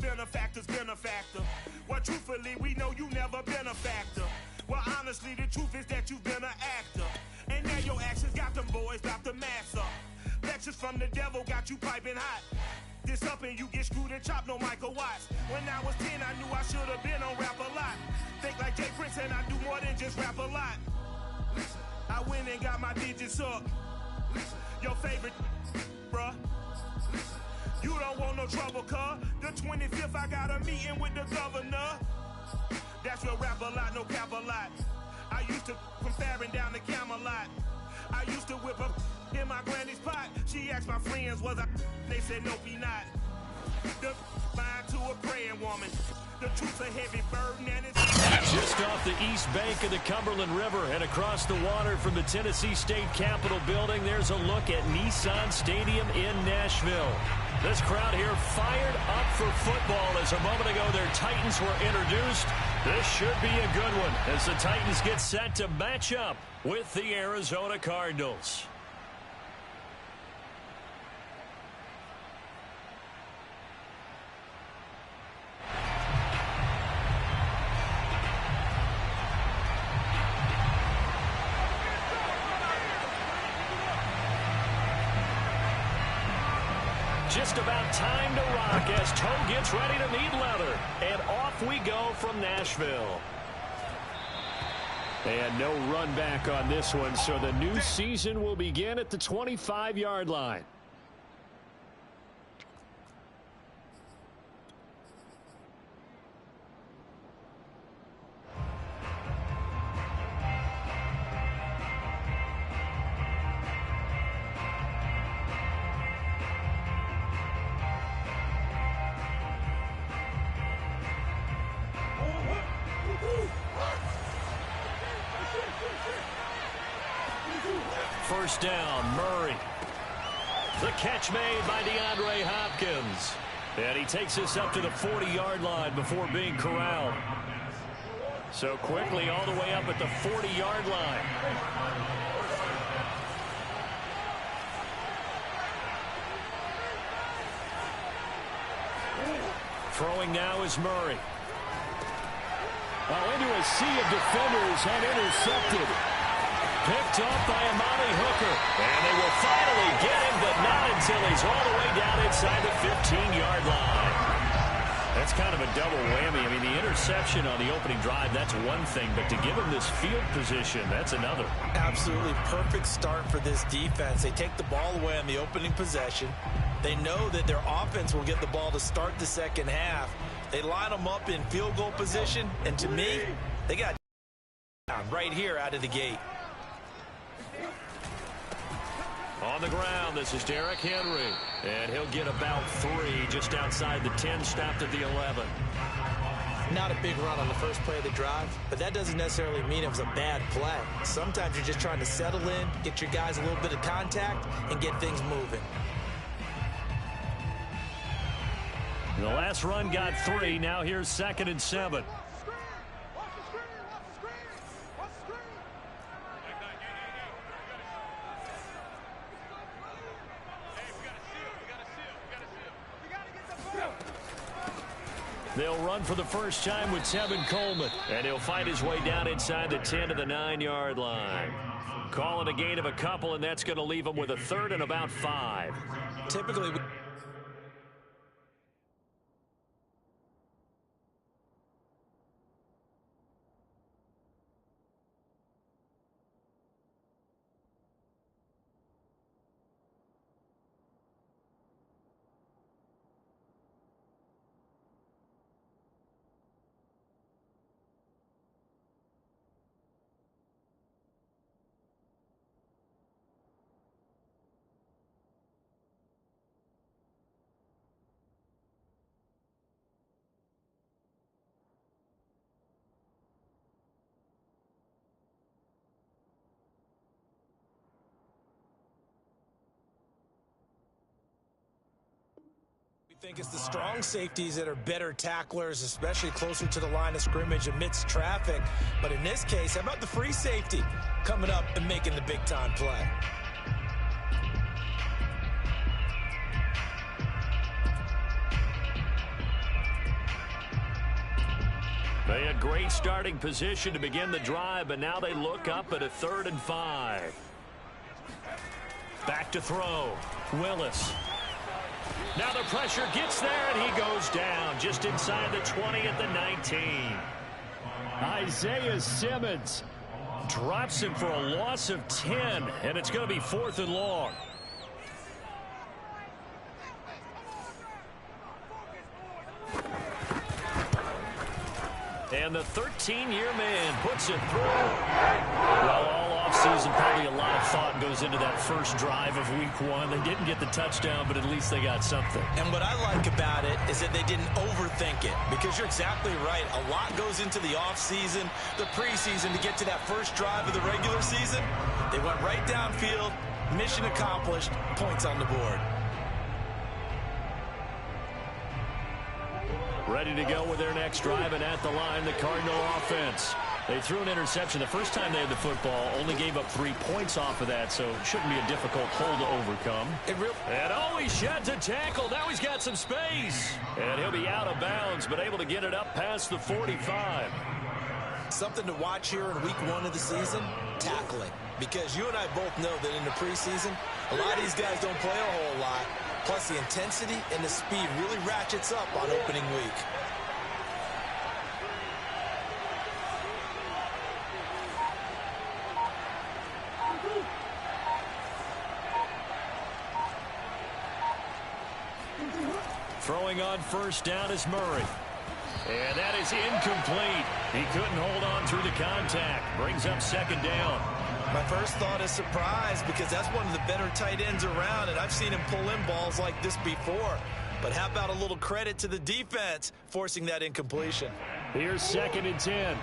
benefactor's benefactor. Well, truthfully, we know you never been a factor. Well, honestly, the truth is that you've been an actor. And now your actions got them boys about to mass up. Lectures from the devil got you piping hot. This up and you get screwed and chopped, no Michael Watts. When I was 10, I knew I should have been on rap a lot. Think like Jay Prince and I do more than just rap a lot. I went and got my digits up. Your favorite, bruh. You don't want no trouble, cuz. The 25th, I got a meeting with the governor. That's your rap a lot, no cap a lot. I used to from Farron down to Camelot. I used to whip up in my granny's pot. She asked my friends, was I? They said, nope, he not. The mind to a praying woman. The truth's a heavy burden and it's... Just off the east bank of the Cumberland River and across the water from the Tennessee State Capitol building, there's a look at Nissan Stadium in Nashville. This crowd here fired up for football as a moment ago their Titans were introduced. This should be a good one as the Titans get set to match up with the Arizona Cardinals. Just about time to rock as Toe gets ready to meet leather. And off we go from Nashville. And no run back on this one, so the new season will begin at the 25-yard line. First down, Murray. The catch made by DeAndre Hopkins. And he takes us up to the 40-yard line before being corralled. So quickly all the way up at the 40-yard line. Throwing now is Murray. Oh, into a sea of defenders and intercepted. Picked up by Amani Hooker. And they will finally get him, but not until he's all the way down inside the 15-yard line. That's kind of a double whammy. I mean, the interception on the opening drive, that's one thing. But to give him this field position, that's another. Absolutely perfect start for this defense. They take the ball away on the opening possession. They know that their offense will get the ball to start the second half. They line them up in field goal position. And to me, they got right here out of the gate. On the ground, this is Derrick Henry. And he'll get about 3 just outside the 10, stopped at the 11. Not a big run on the first play of the drive, but that doesn't necessarily mean it was a bad play. Sometimes you're just trying to settle in, get your guys a little bit of contact, and get things moving. The last run got 3. Now here's 2nd and 7. They'll run for the first time with Tevin Coleman. And he'll find his way down inside the 10 to the 9-yard line. Call it a gain of a couple, and that's going to leave him with a 3rd and about 5. Typically, I think it's the strong safeties that are better tacklers, especially closer to the line of scrimmage amidst traffic. But in this case, how about the free safety coming up and making the big-time play? They had great starting position to begin the drive, but now they look up at a 3rd and 5. Back to throw. Willis. Now the pressure gets there, and he goes down just inside the 20 at the 19. Isaiah Simmons drops him for a loss of 10, and it's going to be 4th and long. And the 13-year man puts it through. Well, all offseason, probably a lot of thought goes into that first drive of week 1. They didn't get the touchdown, but at least they got something. And what I like about it is that they didn't overthink it, because you're exactly right. A lot goes into the offseason, the preseason, to get to that first drive of the regular season. They went right downfield, mission accomplished, points on the board. Ready to go with their next drive, and at the line, the Cardinal offense. They threw an interception the first time they had the football, only gave up 3 points off of that, so it shouldn't be a difficult hole to overcome. And he sheds a tackle. Now he's got some space. And he'll be out of bounds, but able to get it up past the 45. Something to watch here in week 1 of the season, tackling. Because you and I both know that in the preseason, a lot of these guys don't play a whole lot. Plus, the intensity and the speed really ratchets up on opening week. Throwing on first down is Murray. And that is incomplete. He couldn't hold on through the contact. Brings up 2nd down. My first thought is surprise, because that's one of the better tight ends around, and I've seen him pull in balls like this before. But how about a little credit to the defense forcing that incompletion? Here's 2nd and 10.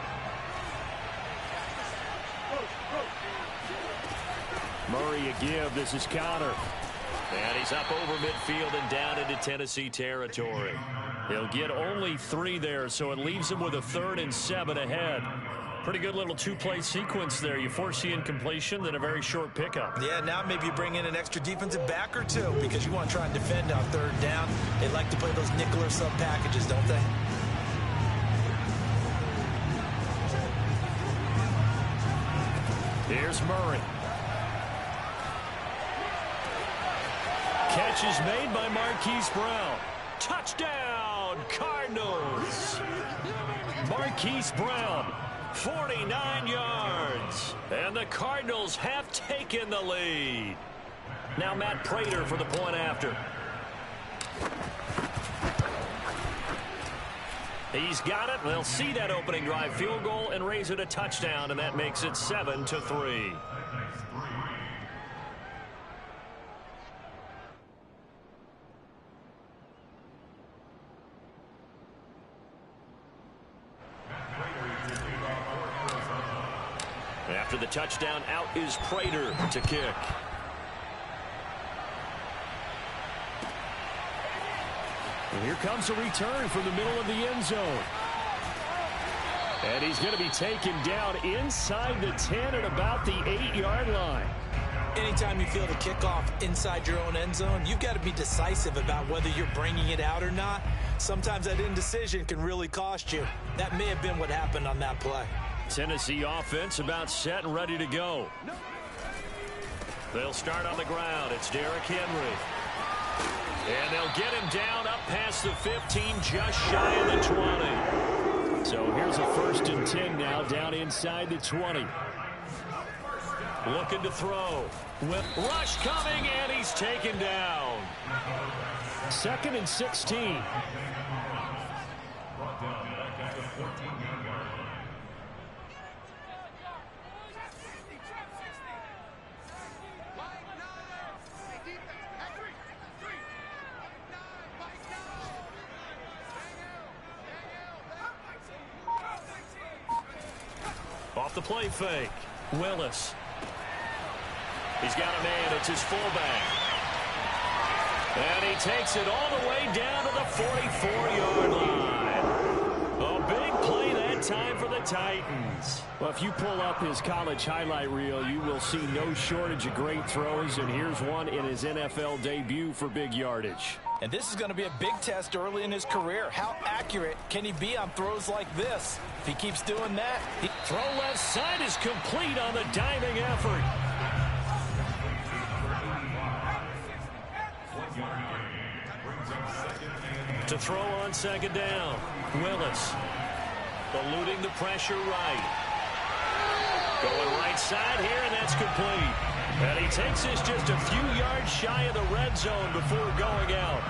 Murray a give. This is Connor. And he's up over midfield and down into Tennessee territory. He'll get only 3 there, so it leaves him with a 3rd and 7 ahead. Pretty good little 2-play sequence there. You force the incompletion, then a very short pickup. Yeah, now maybe you bring in an extra defensive back or 2, because you want to try and defend on 3rd down. They like to play those nickel or sub packages, don't they? Here's Murray. Catch is made by Marquise Brown. Touchdown, Cardinals. Marquise Brown, 49 yards. And the Cardinals have taken the lead. Now Matt Prater for the point after. He's got it. They'll see that opening drive field goal and raise it a touchdown, and that makes it 7-3. After the touchdown, out is Prater to kick. And here comes a return from the middle of the end zone. And he's going to be taken down inside the 10 at about the 8-yard line. Anytime you feel the kickoff inside your own end zone, you've got to be decisive about whether you're bringing it out or not. Sometimes that indecision can really cost you. That may have been what happened on that play. Tennessee offense about set and ready to go. They'll start on the ground. It's Derrick Henry. And they'll get him down up past the 15, just shy of the 20. So here's a 1st and 10 now, down inside the 20. Looking to throw. With rush coming, and he's taken down. 2nd and 16. Off the play fake. Willis. He's got a man. It's his fullback. And he takes it all the way down to the 44-yard line. A big play that time for the Titans. Well, if you pull up his college highlight reel, you will see no shortage of great throws. And here's one in his NFL debut for big yardage. And this is going to be a big test early in his career. How accurate can he be on throws like this? If he keeps doing that, throw left side is complete on the diving effort. To throw on second down, Willis eluding the pressure right. Going right side here, and that's complete. And he takes this just a few yards shy of the red zone before going out.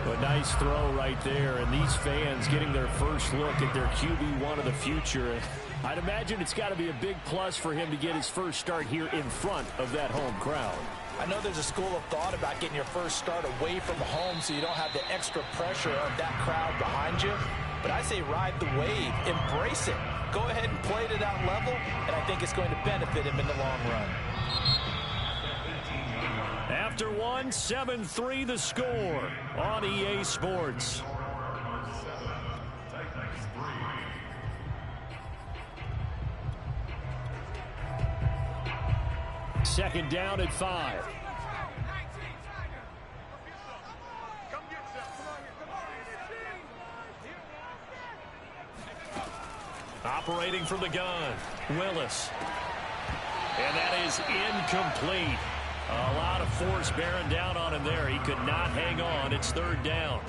A nice throw right there, and these fans getting their first look at their QB1 of the future. I'd imagine it's got to be a big plus for him to get his first start here in front of that home crowd. I know there's a school of thought about getting your first start away from home so you don't have the extra pressure of that crowd behind you. But I say ride the wave, embrace it. Go ahead and play it at that level, and I think it's going to benefit him in the long run. After one, 7-3 the score on EA Sports. Second down at 5. Operating from the gun, Willis. And that is incomplete. A lot of force bearing down on him there. He could not hang on. It's third down.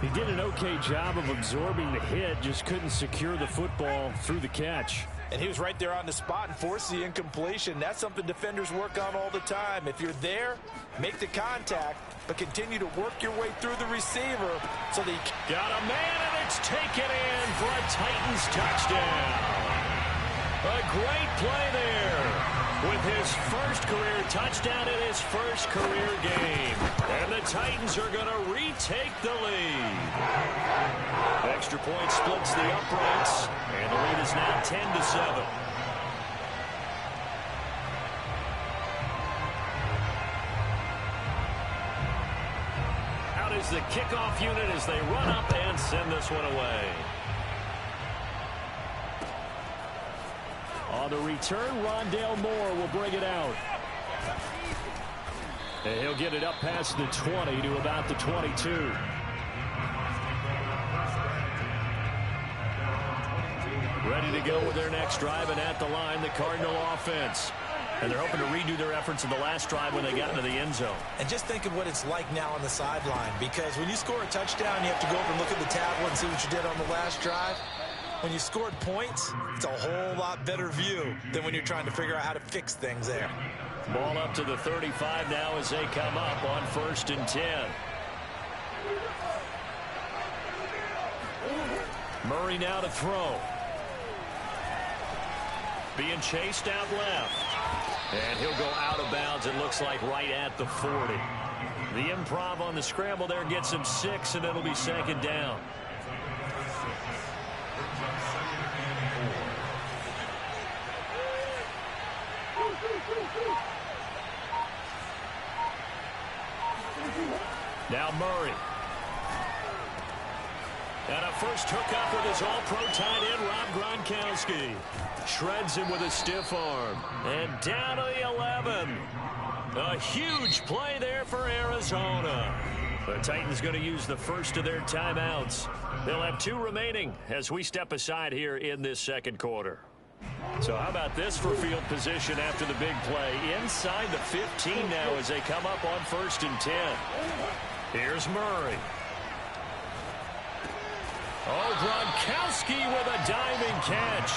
He did an okay job of absorbing the hit, just couldn't secure the football through the catch. And he was right there on the spot and forced the incompletion. That's something defenders work on all the time. If you're there, make the contact, but continue to work your way through the receiver so that you got a man, and it's taken in for a Titans touchdown. A great play there with his first career touchdown in his first career game. And the Titans are going to retake the lead. Extra point splits the uprights, and the lead is now 10-7. Out is the kickoff unit as they run up and send this one away. On the return, Rondale Moore will bring it out. And he'll get it up past the 20 to about the 22. Ready to go with their next drive, and at the line, the Cardinal offense. And they're hoping to redo their efforts in the last drive when they got into the end zone. And just think of what it's like now on the sideline, because when you score a touchdown, you have to go over and look at the tablet and see what you did on the last drive. When you scored points, it's a whole lot better view than when you're trying to figure out how to fix things there. Ball up to the 35 now as they come up on 1st and 10. Murray now to throw. Being chased out left. And he'll go out of bounds, it looks like, right at the 40. The improv on the scramble there gets him 6, and it'll be second down. Now Murray. And a first hookup with his all-pro tight end, Rob Gronkowski. Shreds him with a stiff arm. And down to the 11. A huge play there for Arizona. The Titans going to use the first of their timeouts. They'll have 2 remaining as we step aside here in this second quarter. So how about this for field position after the big play? Inside the 15 now as they come up on 1st and 10. Here's Murray. Oh, Gronkowski with a diving catch.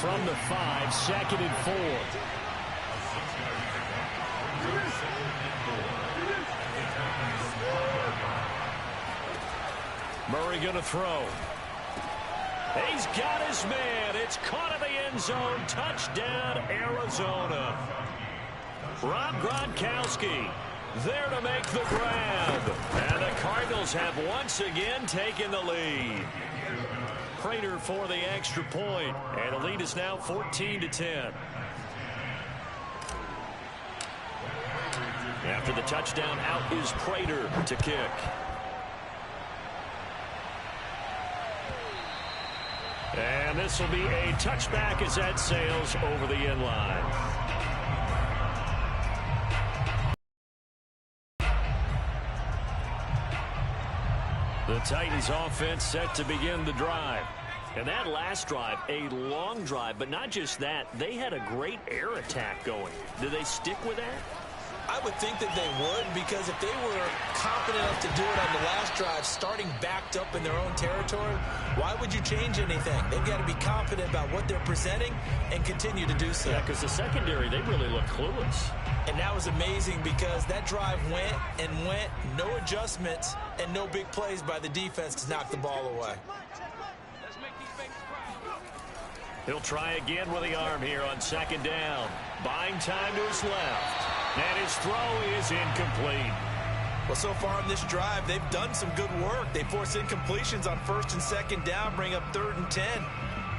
From the 5, 2nd and 4. Murray going to throw. He's got his man. It's caught in the end zone. Touchdown, Arizona. Rob Gronkowski there to make the grab. And the Cardinals have once again taken the lead. Prater for the extra point. And the lead is now 14-10. After the touchdown, out is Prater to kick. And this will be a touchback as that sails over the end line. The Titans offense set to begin the drive. And that last drive, a long drive, but not just that, they had a great air attack going. Do they stick with that? I would think that they would, because if they were confident enough to do it on the last drive, starting backed up in their own territory, why would you change anything? They've got to be confident about what they're presenting and continue to do so. Yeah, because the secondary, they really look clueless. And that was amazing because that drive went and went, no adjustments, and no big plays by the defense to knock the ball away. He'll try again with the arm here on second down. Buying time to his left. And his throw is incomplete. Well, so far on this drive, they've done some good work. They force incompletions on first and second down, bring up 3rd and 10.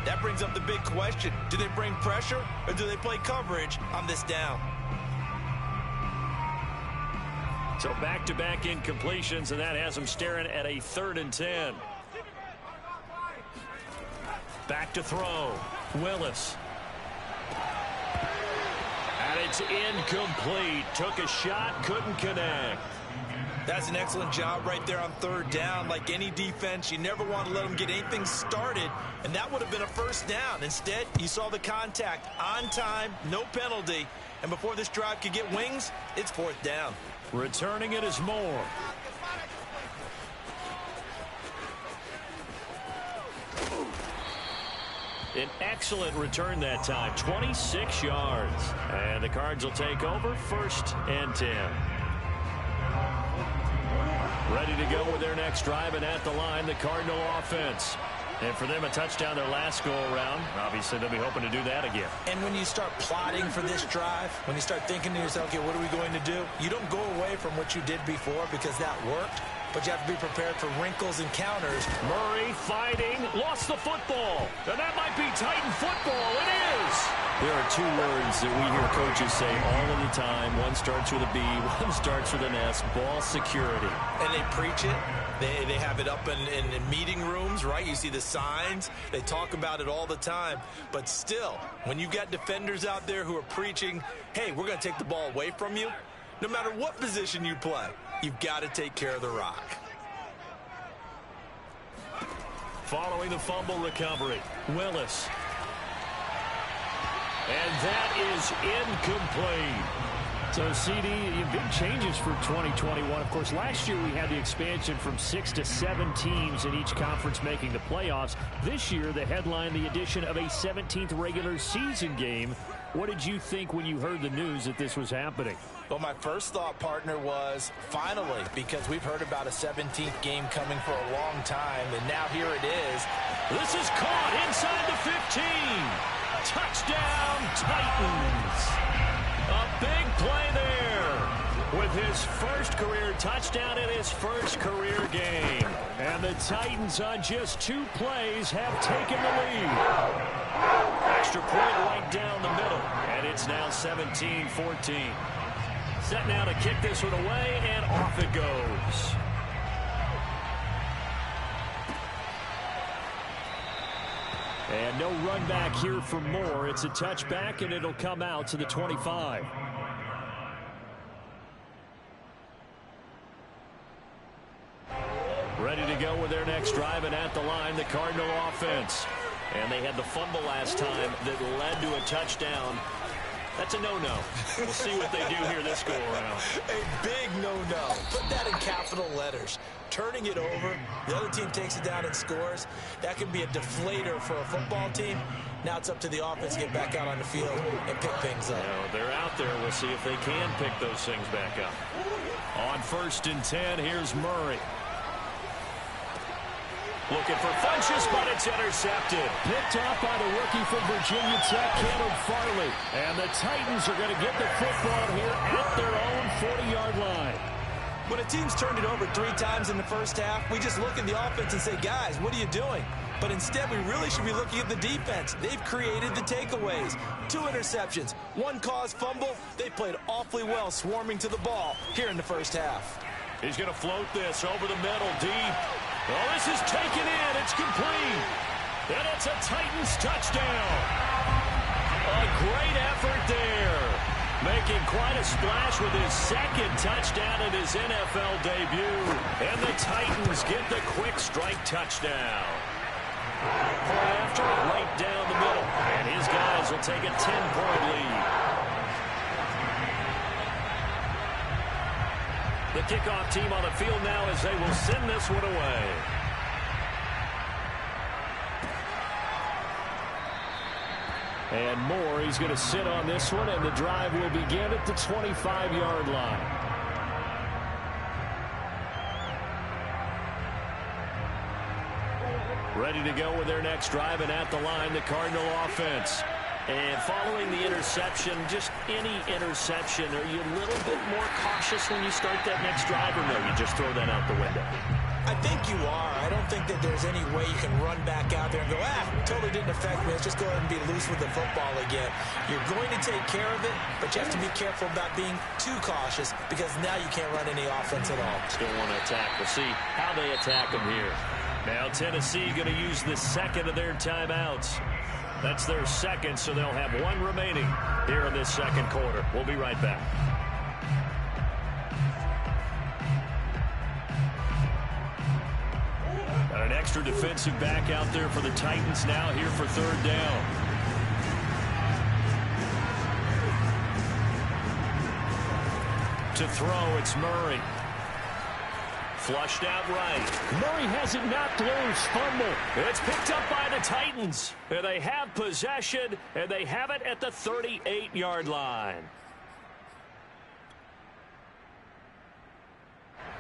That brings up the big question. Do they bring pressure or do they play coverage on this down? So back-to-back incompletions, and that has them staring at a 3rd and 10. Back to throw. Willis. And it's incomplete. Took a shot, couldn't connect. That's an excellent job right there on 3rd down. Like any defense, you never want to let them get anything started, and that would have been a 1st down. Instead, you saw the contact on time, no penalty, and before this drive could get wings, it's 4th down. Returning it is Moore. An excellent return that time, 26 yards. And the Cards will take over 1st and 10. Ready to go with their next drive, and at the line, the Cardinal offense. And for them, a touchdown their last go-around. Obviously, they'll be hoping to do that again. And when you start plotting for this drive, when you start thinking to yourself, okay, what are we going to do? You don't go away from what you did before because that worked. But you have to be prepared for wrinkles and counters. Murray fighting, lost the football. And that might be Titan football. It is. There are 2 words that we hear coaches say all of the time. One starts with a B, one starts with an S, ball security. And they preach it. They have it up in meeting rooms, right? You see the signs. They talk about it all the time. But still, when you've got defenders out there who are preaching, hey, we're going to take the ball away from you, no matter what position you play, you've got to take care of the rock. Following the fumble recovery, Willis. And that is incomplete. So, CD, big changes for 2021. Of course, last year we had the expansion from 6 to 7 teams in each conference making the playoffs. This year, the headline, the addition of a 17th regular season game. What did you think when you heard the news that this was happening? Well, my first thought, partner, was finally, because we've heard about a 17th game coming for a long time, and now here it is. This is caught inside the 15. Touchdown, Titans. A big play there with his first career touchdown in his first career game. And the Titans on just 2 plays have taken the lead. Extra point right down the middle. And it's now 17-14. Set now to kick this one away, and off it goes. And no run back here for Moore. It's a touchback, and it'll come out to the 25. Ready to go with their next drive, and at the line, the Cardinal offense. And they had the fumble last time that led to a touchdown. That's a no-no. We'll see what they do here this go-around. A big no-no. Put that in capital letters. Turning it over, the other team takes it down and scores. That can be a deflator for a football team. Now it's up to the offense to get back out on the field and pick things up. They're out there. We'll see if they can pick those things back up. On 1st and 10, here's Murray. Looking for Funchess, but it's intercepted. Picked off by the rookie from Virginia Tech, Caleb Farley. And the Titans are going to get the football here at their own 40-yard line. When a team's turned it over 3 times in the first half, we just look at the offense and say, guys, what are you doing? But instead, we really should be looking at the defense. They've created the takeaways. 2 interceptions, 1 caused fumble. They played awfully well swarming to the ball here in the first half. He's going to float this over the middle, deep. Well, this is taken in. It's complete. And it's a Titans touchdown. A great effort there. making quite a splash with his second touchdown in his NFL debut. And the Titans get the quick strike touchdown. Play after, right down the middle. And his guys will take a 10-point lead. The kickoff team on the field now as they will send this one away. And Moore, he's going to sit on this one, and the drive will begin at the 25-yard line. Ready to go with their next drive, and at the line, the Cardinal offense. And following the interception, just any interception, are you a little bit more cautious when you start that next drive, or no, you just throw that out the window? I think you are. I don't think that there's any way you can run back out there and go, totally didn't affect me. Let's just go ahead and be loose with the football again. You're going to take care of it, but you have to be careful about being too cautious because now you can't run any offense at all. Still want to attack. We'll see how they attack them here. Now Tennessee going to use the second of their timeouts. That's their second, so they'll have one remaining here in this second quarter. We'll be right back. Got an extra defensive back out there for the Titans now here for third down. To throw, it's Murray. Flushed out right. Murray has it knocked loose. Fumble. It's picked up by the Titans. And they have possession, and they have it at the 38-yard line.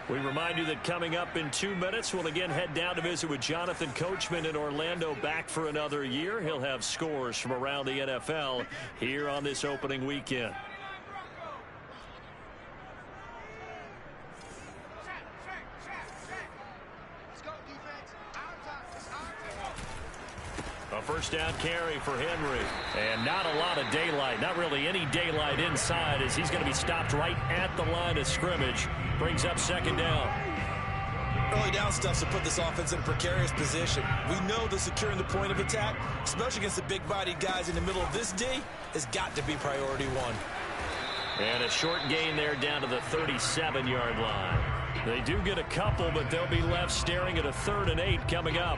We remind you that coming up in 2 minutes, we'll again head down to visit with Jonathan Coachman in Orlando, back for another year. He'll have scores from around the NFL here on this opening weekend. A first down carry for Henry. And not a lot of daylight. Not really any daylight inside as he's going to be stopped right at the line of scrimmage. Brings up second down. Early down stuff to put this offense in a precarious position. We know that securing the point of attack, especially against the big-bodied guys in the middle of this D, has got to be priority one. And a short gain there down to the 37-yard line. They do get a couple, but they'll be left staring at a 3rd and 8 coming up.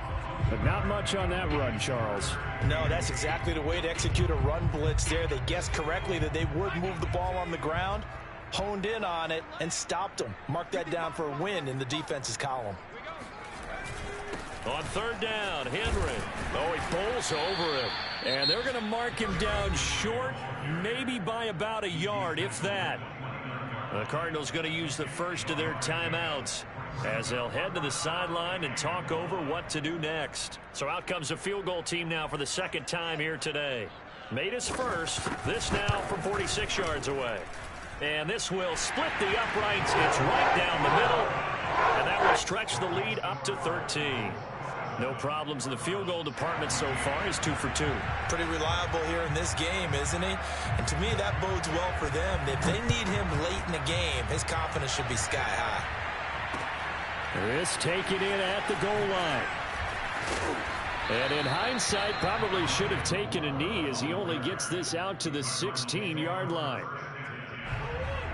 But not much on that run, Charles. No, that's exactly the way to execute a run blitz there. They guessed correctly that they would move the ball on the ground, honed in on it, and stopped them. Mark that down for a win in the defense's column. On third down, Henry. Oh, he bowls over it. And they're going to mark him down short, maybe by about a yard, if that. The Cardinals going to use the first of their timeouts as they'll head to the sideline and talk over what to do next. So out comes a field goal team now for the second time here today. Made his first. This now from 46 yards away. And this will split the uprights. It's right down the middle. And that will stretch the lead up to 13. No problems in the field goal department so far. He's 2 for 2. Pretty reliable here in this game, isn't he? And to me, that bodes well for them. If they need him late in the game, his confidence should be sky high. This taken in at the goal line. And in hindsight, probably should have taken a knee as he only gets this out to the 16-yard line.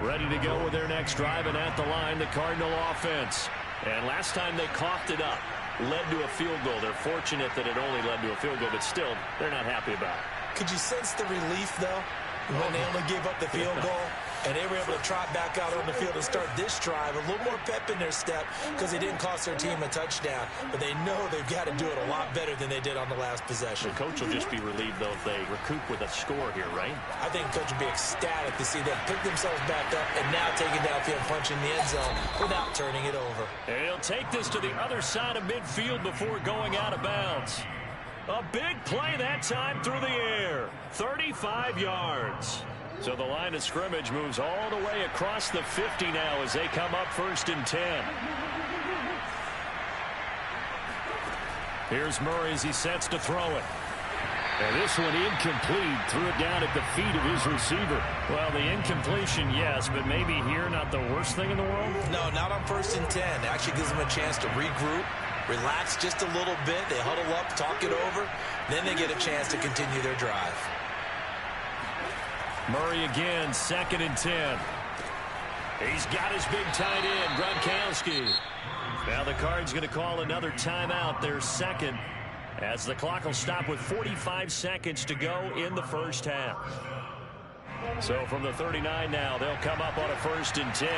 Ready to go with their next drive, and at the line, the Cardinal offense. And last time they coughed it up, led to a field goal. They're fortunate that it only led to a field goal, but still, they're not happy about it. Could you sense the relief, though, when they only gave up the field goal? And they were able to trot back out on the field and start this drive. A little more pep in their step because they didn't cost their team a touchdown. But they know they've got to do it a lot better than they did on the last possession. The coach will just be relieved, though, if they recoup with a score here, right? I think the coach will be ecstatic to see them pick themselves back up and now take it downfield and punch in the end zone without turning it over. And he'll take this to the other side of midfield before going out of bounds. A big play that time through the air. 35 yards. So the line of scrimmage moves all the way across the 50 now as they come up 1st and 10. Here's Murray as he sets to throw it. And this one incomplete. Threw it down at the feet of his receiver. Well, the incompletion, yes, but maybe here not the worst thing in the world? No, not on 1st and 10. It actually gives them a chance to regroup, relax just a little bit. They huddle up, talk it over. Then they get a chance to continue their drive. Murray again, 2nd and 10. He's got his big tight end, Gronkowski. Now the Cards going to call another timeout, their second, as the clock will stop with 45 seconds to go in the first half. So from the 39 now, they'll come up on a 1st and 10.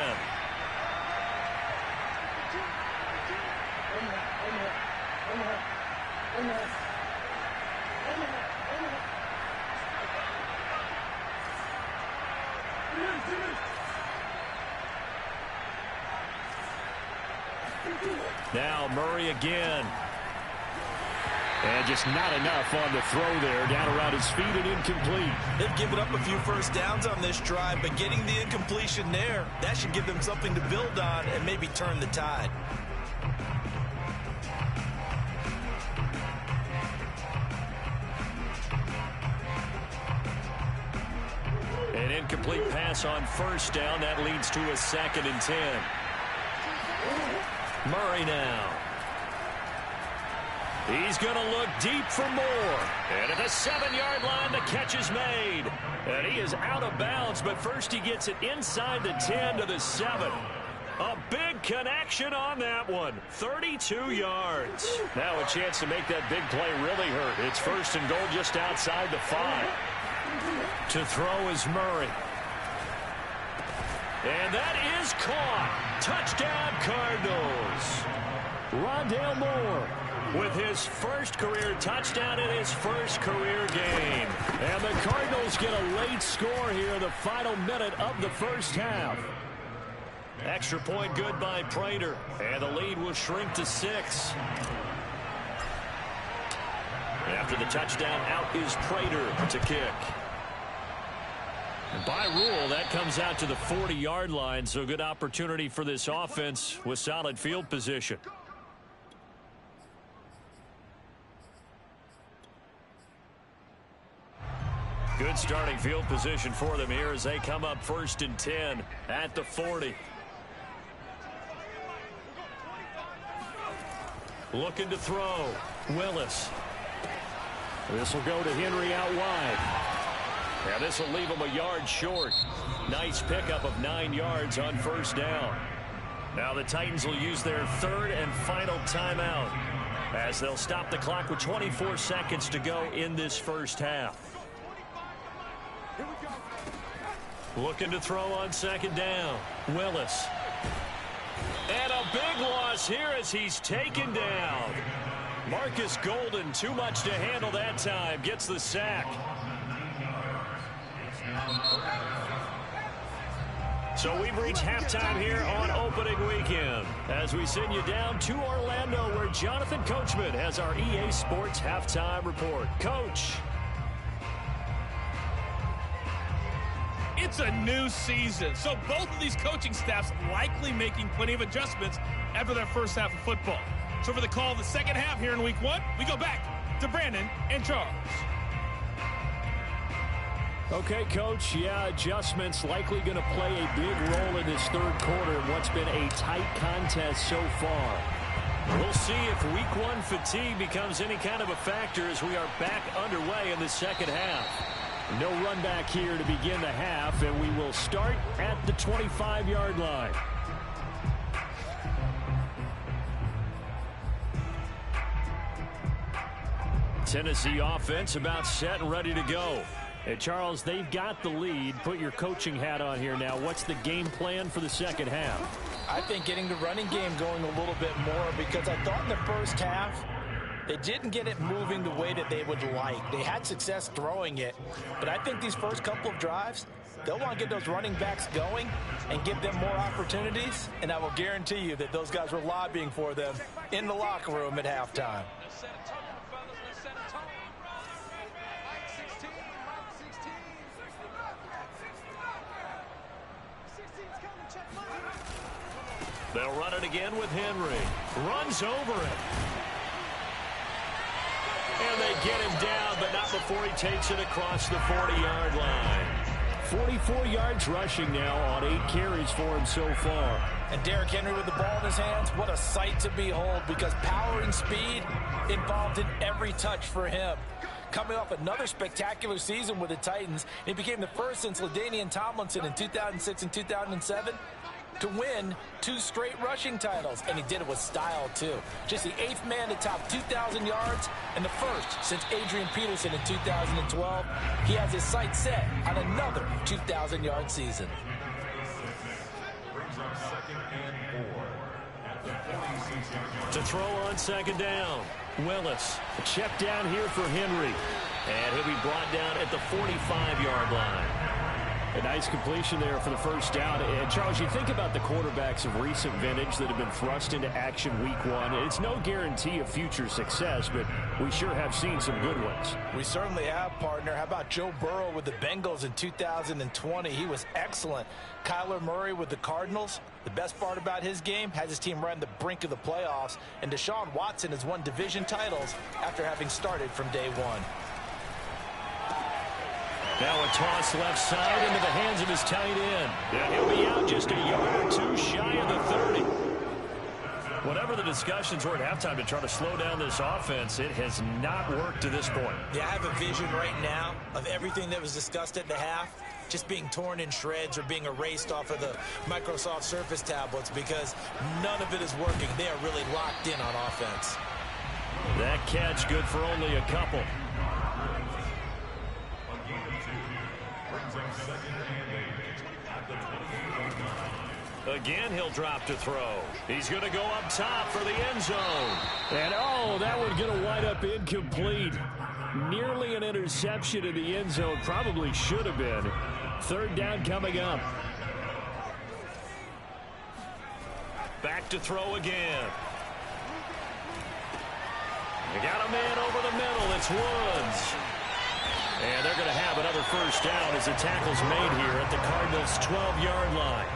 Now Murray again. And just not enough on the throw there. Down around his feet and incomplete. They've given up a few first downs on this drive, but getting the incompletion there, that should give them something to build on and maybe turn the tide. An incomplete pass on 1st down. That leads to a 2nd and 10. Murray now. He's going to look deep for more. And at the 7-yard line, the catch is made. And he is out of bounds, but first he gets it inside the 10 to the 7. A big connection on that one. 32 yards. Now a chance to make that big play really hurt. It's 1st and goal just outside the 5. To throw is Murray. And that is caught. Touchdown, Cardinals. Rondale Moore with his first career touchdown in his first career game. And the Cardinals get a late score here in the final minute of the first half. Extra point good by Prater. And the lead will shrink to 6. After the touchdown, out is Prater to kick. By rule, that comes out to the 40-yard line, so good opportunity for this offense with solid field position. Good starting field position for them here as they come up 1st and 10 at the 40. Looking to throw. Willis. This will go to Henry out wide. Now this will leave him a yard short. Nice pickup of 9 yards on 1st down. Now the Titans will use their 3rd and final timeout as they'll stop the clock with 24 seconds to go in this first half. Looking to throw on 2nd down. Willis. And a big loss here as he's taken down. Marcus Golden, too much to handle that time, gets the sack. So we've reached halftime here on opening weekend as we send you down to Orlando where Jonathan Coachman has our EA Sports halftime report. Coach. It's a new season, so both of these coaching staffs likely making plenty of adjustments after their first half of football. So for the call of the second half here in week 1, we go back to Brandon and Charles. Okay, Coach, yeah, adjustments likely going to play a big role in this 3rd quarter in what's been a tight contest so far. We'll see if week 1 fatigue becomes any kind of a factor as we are back underway in the second half. No run back here to begin the half, and we will start at the 25-yard line. Tennessee offense about set and ready to go. Hey, Charles, they've got the lead. Put your coaching hat on here now. What's the game plan for the second half? I think getting the running game going a little bit more because I thought in the first half they didn't get it moving the way that they would like. They had success throwing it, but I think these first couple of drives, they'll want to get those running backs going and give them more opportunities, and I will guarantee you that those guys were lobbying for them in the locker room at halftime. They'll run it again with Henry. Runs over it. And they get him down, but not before he takes it across the 40-yard line. 44 yards rushing now on 8 carries for him so far. And Derrick Henry with the ball in his hands, what a sight to behold because power and speed involved in every touch for him. coming off another spectacular season with the Titans. He became the first since LaDainian Tomlinson in 2006 and 2007 to win 2 straight rushing titles, and he did it with style, too. Just the 8th man to top 2,000 yards and the first since Adrian Peterson in 2012. He has his sights set on another 2,000-yard season. To throw on second down, Willis. Check down here for Henry. And he'll be brought down at the 45-yard line. A nice completion there for the first down. And Charles, you think about the quarterbacks of recent vintage that have been thrust into action week 1. It's no guarantee of future success, but we sure have seen some good ones. We certainly have, partner. How about Joe Burrow with the Bengals in 2020? He was excellent. Kyler Murray with the Cardinals. The best part about his game has his team right on the brink of the playoffs. And Deshaun Watson has won division titles after having started from day 1. Now a toss left side into the hands of his tight end. And he'll be out just a yard or 2 shy of the 30. Whatever the discussions were at halftime to try to slow down this offense, it has not worked to this point. Yeah, I have a vision right now of everything that was discussed at the half just being torn in shreds or being erased off of the Microsoft Surface tablets because none of it is working. They are really locked in on offense. That catch good for only a couple. Again, he'll drop to throw. He's going to go up top for the end zone. And, oh, that one's going to wind up incomplete. Nearly an interception in the end zone. Probably should have been. Third down coming up. Back to throw again. They got a man over the middle. It's Woods. And they're going to have another first down as the tackle's made here at the Cardinals' 12-yard line.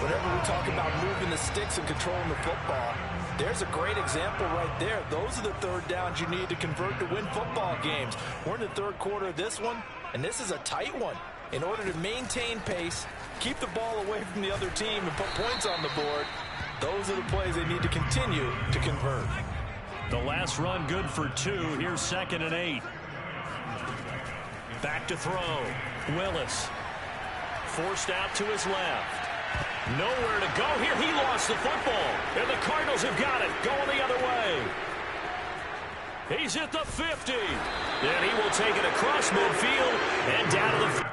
Whenever we talk about moving the sticks and controlling the football, there's a great example right there. Those are the third downs you need to convert to win football games. We're in the third quarter of this one, and this is a tight one. In order to maintain pace, keep the ball away from the other team, and put points on the board, those are the plays they need to continue to convert. The last run good for 2. Here's 2nd and 8. Back to throw. Willis. Forced out to his left. Nowhere to go here. He lost the football. And the Cardinals have got it. Going the other way. He's at the 50. And he will take it across midfield and down to the...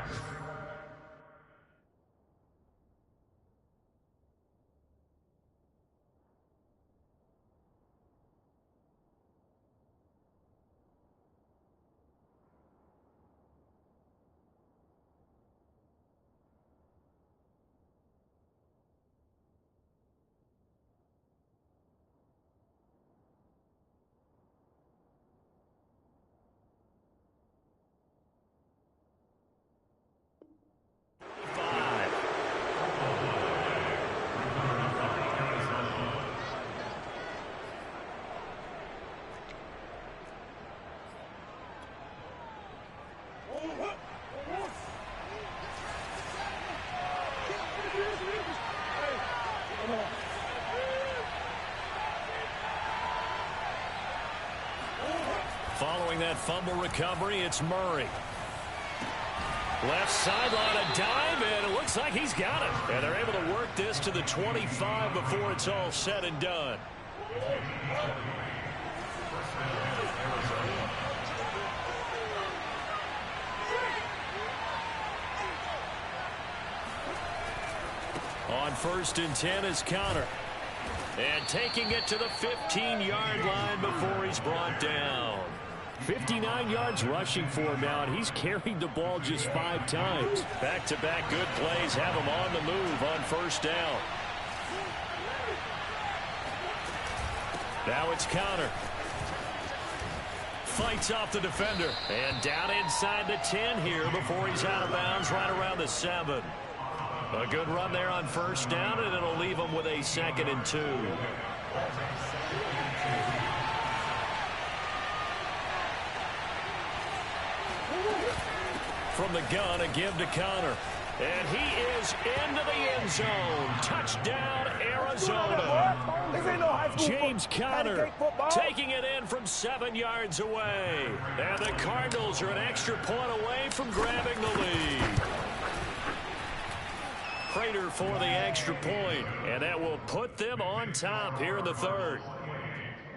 Following that fumble recovery, it's Murray. Left sideline, a dive, and it looks like he's got it. And they're able to work this to the 25 before it's all said and done. On 1st and 10 is Connor. And taking it to the 15-yard line before he's brought down. 59 yards rushing for him now, and he's carried the ball just 5 times. Back-to-back good plays have him on the move on 1st down. Now it's Connor. Fights off the defender. And down inside the 10 here before he's out of bounds right around the 7. A good run there on 1st down, and it'll leave him with a 2nd and 2. From the gun, a give to Connor. And he is into the end zone. Touchdown, Arizona. James Conner taking it in from 7 yards away. And the Cardinals are an extra point away from grabbing the lead. Prater for the extra point, and that will put them on top here in the third.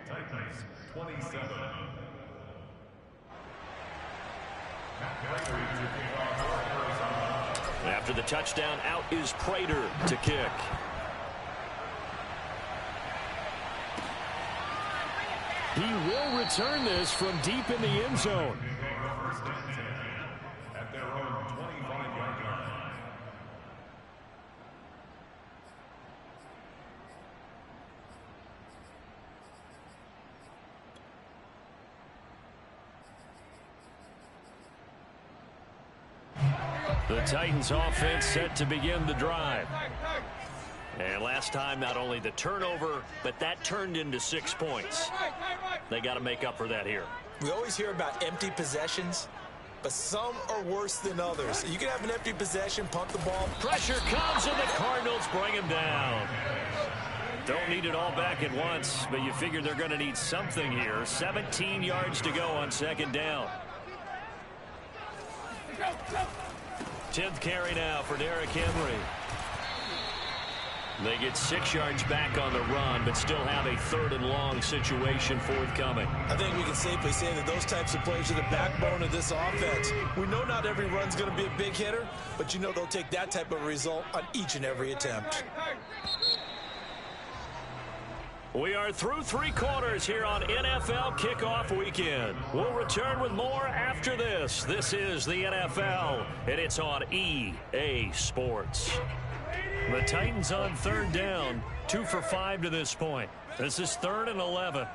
Titans 27. After the touchdown, out is Prater to kick. He will return this from deep in the end zone. At their own 25-yard line. The Titans offense set to begin the drive. And last time, not only the turnover, but that turned into 6 points. They got to make up for that here. We always hear about empty possessions, but some are worse than others. You can have an empty possession, punt the ball. Pressure comes, and the Cardinals bring him down. Don't need it all back at once, but you figure they're going to need something here. 17 yards to go on second down. 10th carry now for Derrick Henry. They get 6 yards back on the run, but still have a 3rd and long situation forthcoming. I think we can safely say that those types of plays are the backbone of this offense. We know not every run's going to be a big hitter, but you know they'll take that type of result on each and every attempt. We are through 3 quarters here on NFL Kickoff Weekend. We'll return with more after this. This is the NFL, and it's on EA Sports. The Titans on 3rd down, 2 for 5 to this point. This is 3rd and 11.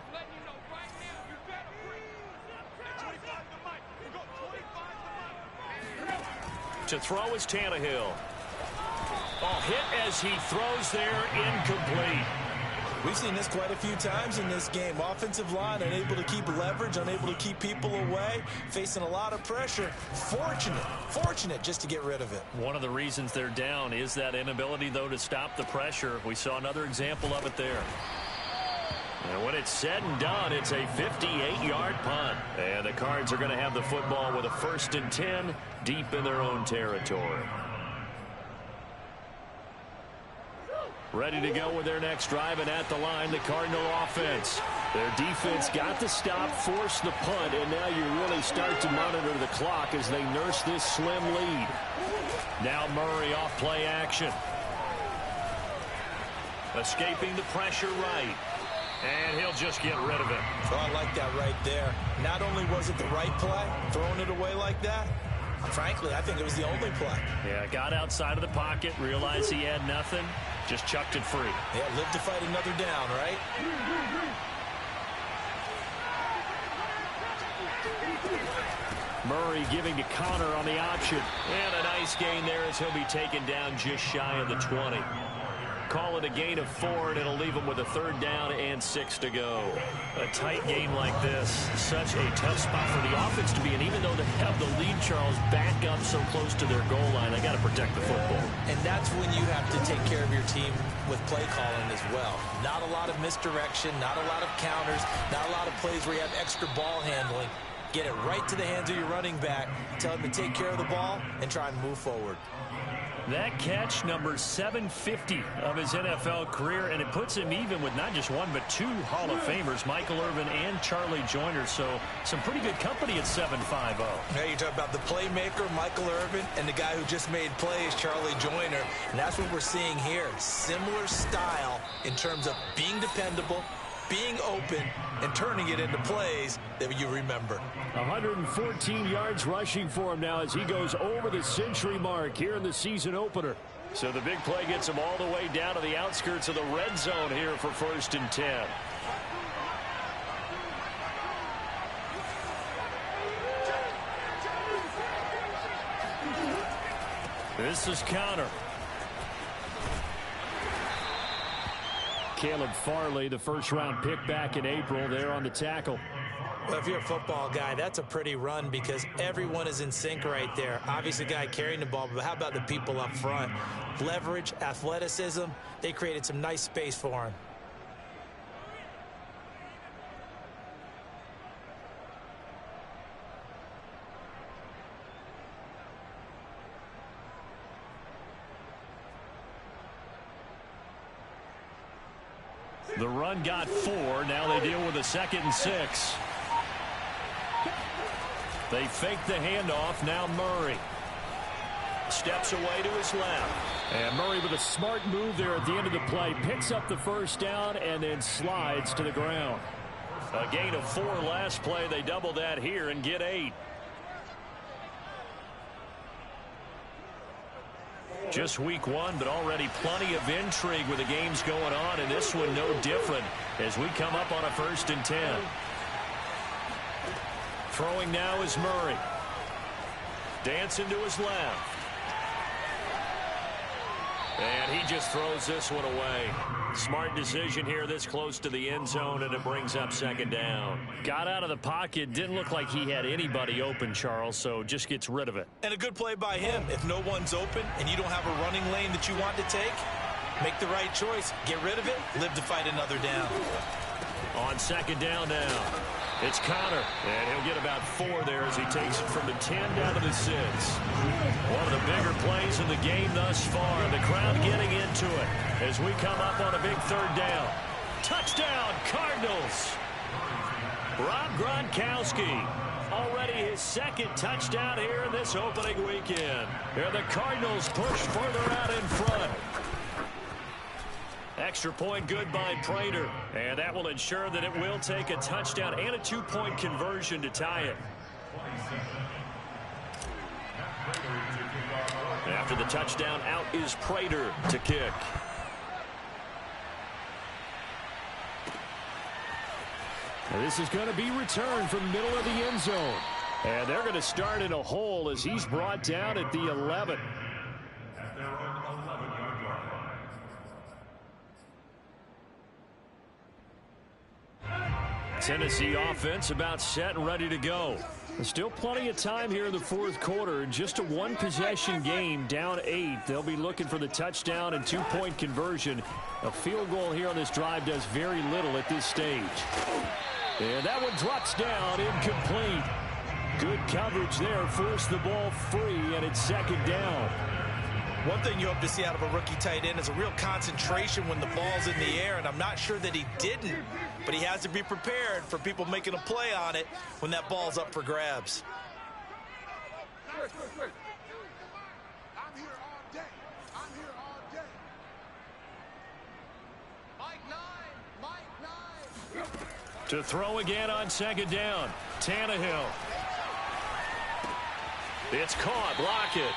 To throw is Tannehill. Hit as he throws there, incomplete. We've seen this quite a few times in this game. Offensive line unable to keep leverage, unable to keep people away, facing a lot of pressure. Fortunate just to get rid of it. One of the reasons they're down is that inability, though, to stop the pressure. We saw another example of it there. And when it's said and done, it's a 58-yard punt. And the Cards are going to have the football with a 1st and 10 deep in their own territory. Ready to go with their next drive, and at the line, the Cardinal offense. Their defense got the stop, forced the punt, and now you really start to monitor the clock as they nurse this slim lead. Now Murray off play action. Escaping the pressure right. And he'll just get rid of it. Oh, I like that right there. Not only was it the right play, throwing it away like that, frankly, I think it was the only play. Yeah, got outside of the pocket, realized he had nothing, just chucked it free. Yeah, live to fight another down, right? Murray giving to Conner on the option. And a nice gain there as he'll be taken down just shy of the 20. Call it a gain of 4, and it'll leave them with a 3rd down and 6 to go. A tight game like this, such a tough spot for the offense to be in. Even though they have the lead, Charles, back up so close to their goal line, they got to protect the football. And that's when you have to take care of your team with play calling as well. Not a lot of misdirection, not a lot of counters, not a lot of plays where you have extra ball handling. Get it right to the hands of your running back, tell him to take care of the ball, and try and move forward. That catch, number 750 of his NFL career, and it puts him even with not just 1 but 2 Hall of Famers, Michael Irvin and Charlie Joyner. So some pretty good company at 7'5". Now you talk about the playmaker, Michael Irvin, and the guy who just made plays, Charlie Joyner. And that's what we're seeing here. Similar style in terms of being dependable, being open, and turning it into plays that you remember. 114 yards rushing for him now as he goes over the century mark here in the season opener. So the big play gets him all the way down to the outskirts of the red zone here for 1st and 10. This is Conner. Caleb Farley, the 1st-round pick back in April, there on the tackle. Well, if you're a football guy, that's a pretty run because everyone is in sync right there. Obviously, the guy carrying the ball, but how about the people up front? Leverage, athleticism, they created some nice space for him. The run got 4. Now they deal with a 2nd and 6. They fake the handoff. Now Murray steps away to his left. And Murray with a smart move there at the end of the play. Picks up the first down and then slides to the ground. A gain of 4 last play. They double that here and get 8. Just week 1, but already plenty of intrigue with the games going on, and this one no different as we come up on a 1st and 10. Throwing now is Murray. Dancing to his left. And he just throws this one away. Smart decision here this close to the end zone, and it brings up 2nd down. Got out of the pocket. Didn't look like he had anybody open, Charles, so just gets rid of it. And a good play by him. If no one's open and you don't have a running lane that you want to take, make the right choice. Get rid of it. Live to fight another down. On 2nd down now, it's Connor, and he'll get about 4 there as he takes it from the 10 down to the 6. One of the bigger plays in the game thus far. The crowd getting into it as we come up on a big 3rd down. Touchdown, Cardinals! Rob Gronkowski, already his 2nd touchdown here in this opening weekend. Here the Cardinals push further out in front. Extra point good by Prater, and that will ensure that it will take a touchdown and a 2-point conversion to tie it. After the touchdown, out is Prater to kick. And this is going to be returned from the middle of the end zone. And they're going to start in a hole as he's brought down at the 11. At their own 11-yard line. Tennessee offense about set and ready to go. There's still plenty of time here in the 4th quarter. Just a 1-possession game, down 8. They'll be looking for the touchdown and 2-point conversion. A field goal here on this drive does very little at this stage. And that one drops down, incomplete. Good coverage there, forced the ball free, and it's 2nd down. One thing you hope to see out of a rookie tight end is a real concentration when the ball's in the air, and I'm not sure that he didn't, but he has to be prepared for people making a play on it when that ball's up for grabs. I'm here all day. I'm here all day. Mike 9. To throw again on 2nd down, Tannehill. It's caught, Lockett.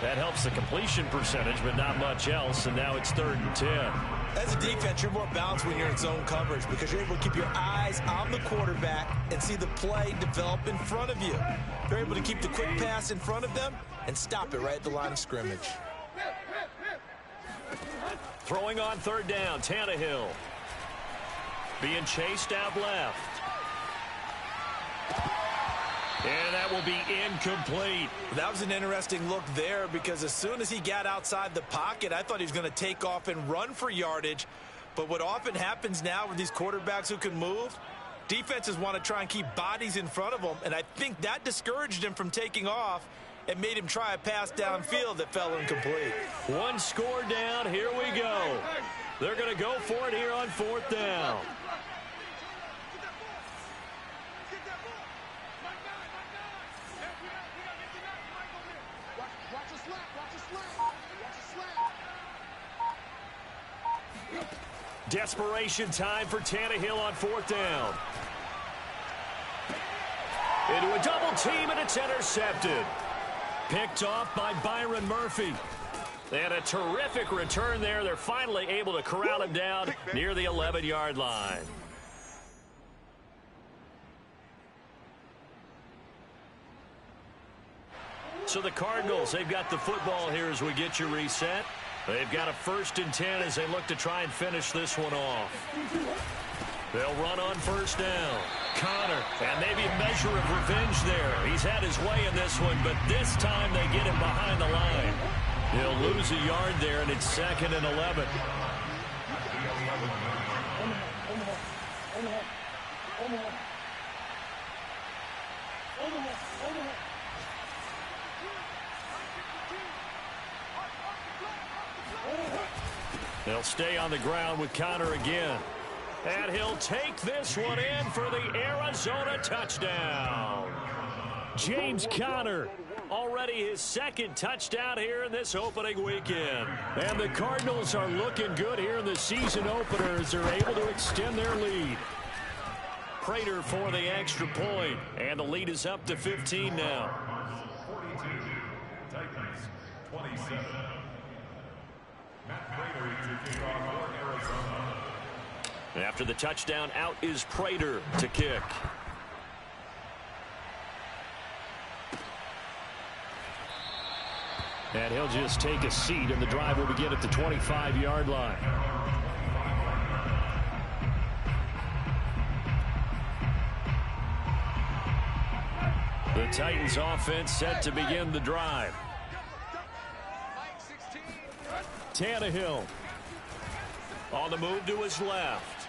That helps the completion percentage, but not much else, and now it's 3rd and 10. As a defense, you're more balanced when you're in zone coverage because you're able to keep your eyes on the quarterback and see the play develop in front of you. You're able to keep the quick pass in front of them and stop it right at the line of scrimmage. Throwing on 3rd down, Tannehill. Being chased out left. And that will be incomplete. That was an interesting look there because as soon as he got outside the pocket, I thought he was going to take off and run for yardage. But what often happens now with these quarterbacks who can move, defenses want to try and keep bodies in front of them, and I think that discouraged him from taking off and made him try a pass downfield that fell incomplete. 1 score down. Here we go. They're going to go for it here on 4th down. Desperation time for Tannehill on 4th down. Into a double team, and it's intercepted. Picked off by Byron Murphy. And a terrific return there. They're finally able to corral him down near the 11-yard line. So the Cardinals, they've got the football here as we get you reset. They've got a 1st and 10 as they look to try and finish this one off. They'll run on 1st down. Connor, and maybe a measure of revenge there. He's had his way in this one, but this time they get him behind the line. He'll lose a yard there, and it's 2nd and 11. They'll stay on the ground with Connor again. And he'll take this one in for the Arizona touchdown. James Conner, already his 2nd touchdown here in this opening weekend. And the Cardinals are looking good here in the season opener as they're able to extend their lead. Prater for the extra point, and the lead is up to 15 now. 42, Titans 27. Matt Prater to kick off for Arizona. After the touchdown, out is Prater to kick. And he'll just take a seat, and the drive will begin at the 25-yard line. The Titans offense set to begin the drive. Tannehill on the move to his left.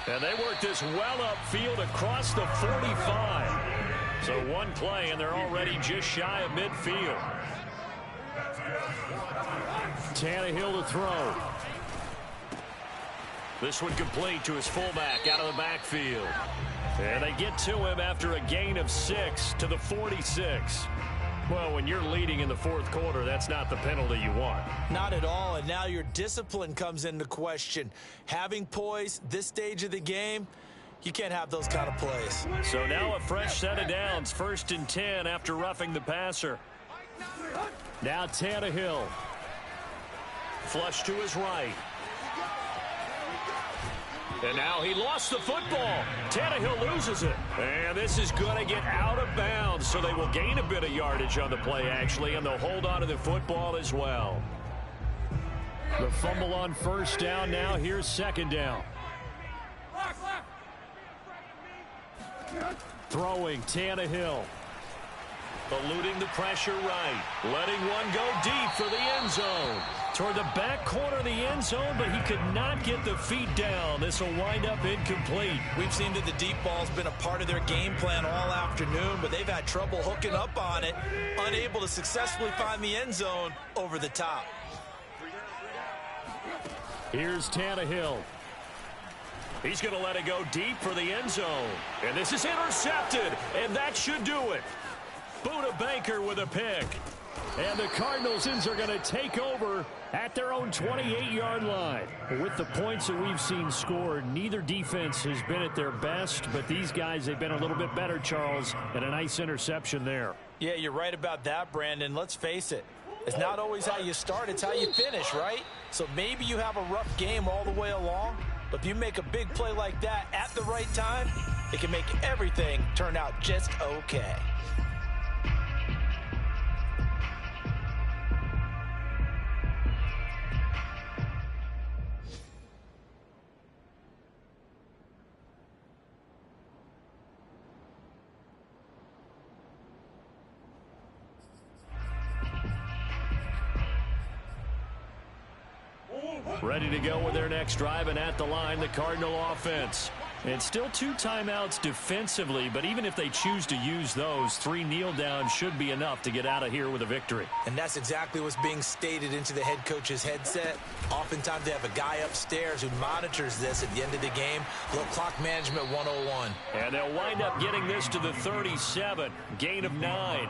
And they work this well upfield across the 45. So one play, and they're already just shy of midfield. Tannehill to throw. This one complete to his fullback out of the backfield. And they get to him after a gain of 6 to the 46. Well, when you're leading in the 4th quarter, that's not the penalty you want. Not at all, and now your discipline comes into question. Having poise this stage of the game, you can't have those kind of plays. So now a fresh set of downs, 1st and 10 after roughing the passer. Now Tannehill. Flush to his right. And now he lost the football. Tannehill loses it. And this is going to get out of bounds, so they will gain a bit of yardage on the play, actually, and they'll hold on to the football as well. The fumble on 1st down. Now here's 2nd down. Throwing Tannehill. Eluding the pressure right. Letting one go deep for the end zone. Toward the back corner of the end zone, but he could not get the feet down. This will wind up incomplete. We've seen that the deep ball's been a part of their game plan all afternoon, but they've had trouble hooking up on it, unable to successfully find the end zone over the top. Here's Tannehill. He's going to let it go deep for the end zone. And this is intercepted, and that should do it. Buda Baker with a pick. And the Cardinals are going to take over at their own 28-yard line. With the points that we've seen scored, neither defense has been at their best, but these guys, they've been a little bit better, Charles, and a nice interception there. Yeah, you're right about that, Brandon. Let's face it. It's not always how you start, it's how you finish, right? So maybe you have a rough game all the way along, but if you make a big play like that at the right time, it can make everything turn out just okay. Ready to go with their next drive, and at the line, the Cardinal offense. And still 2 timeouts defensively, but even if they choose to use those, 3 kneel downs should be enough to get out of here with a victory. And that's exactly what's being stated into the head coach's headset. Oftentimes they have a guy upstairs who monitors this at the end of the game. A little clock management 101. And they'll wind up getting this to the 37. Gain of 9.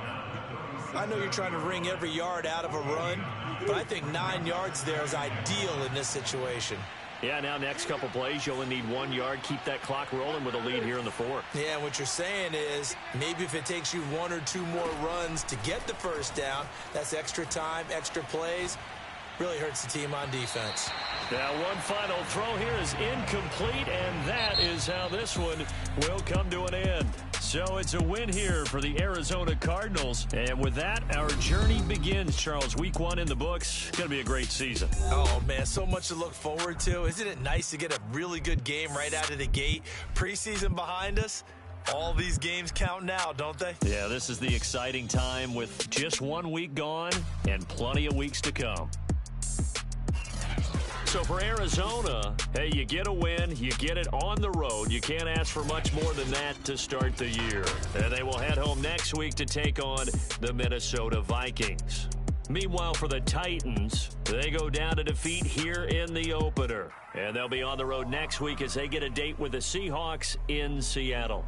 I know you're trying to wring every yard out of a run, but I think 9 yards there is ideal in this situation. Yeah, now next couple plays, you only need 1 yard. Keep that clock rolling with a lead here in the 4th. Yeah, what you're saying is maybe if it takes you 1 or 2 more runs to get the first down, that's extra time, extra plays. Really hurts the team on defense. Now one final throw here is incomplete, and that is how this one will come to an end. So it's a win here for the Arizona Cardinals. And with that, our journey begins, Charles. Week 1 in the books. Going to be a great season. Oh, man, so much to look forward to. Isn't it nice to get a really good game right out of the gate? Preseason behind us. All these games count now, don't they? Yeah, this is the exciting time with just 1 week gone and plenty of weeks to come. So for Arizona, hey, you get a win, you get it on the road. You can't ask for much more than that to start the year. And they will head home next week to take on the Minnesota Vikings. Meanwhile, for the Titans, they go down to defeat here in the opener. And they'll be on the road next week as they get a date with the Seahawks in Seattle.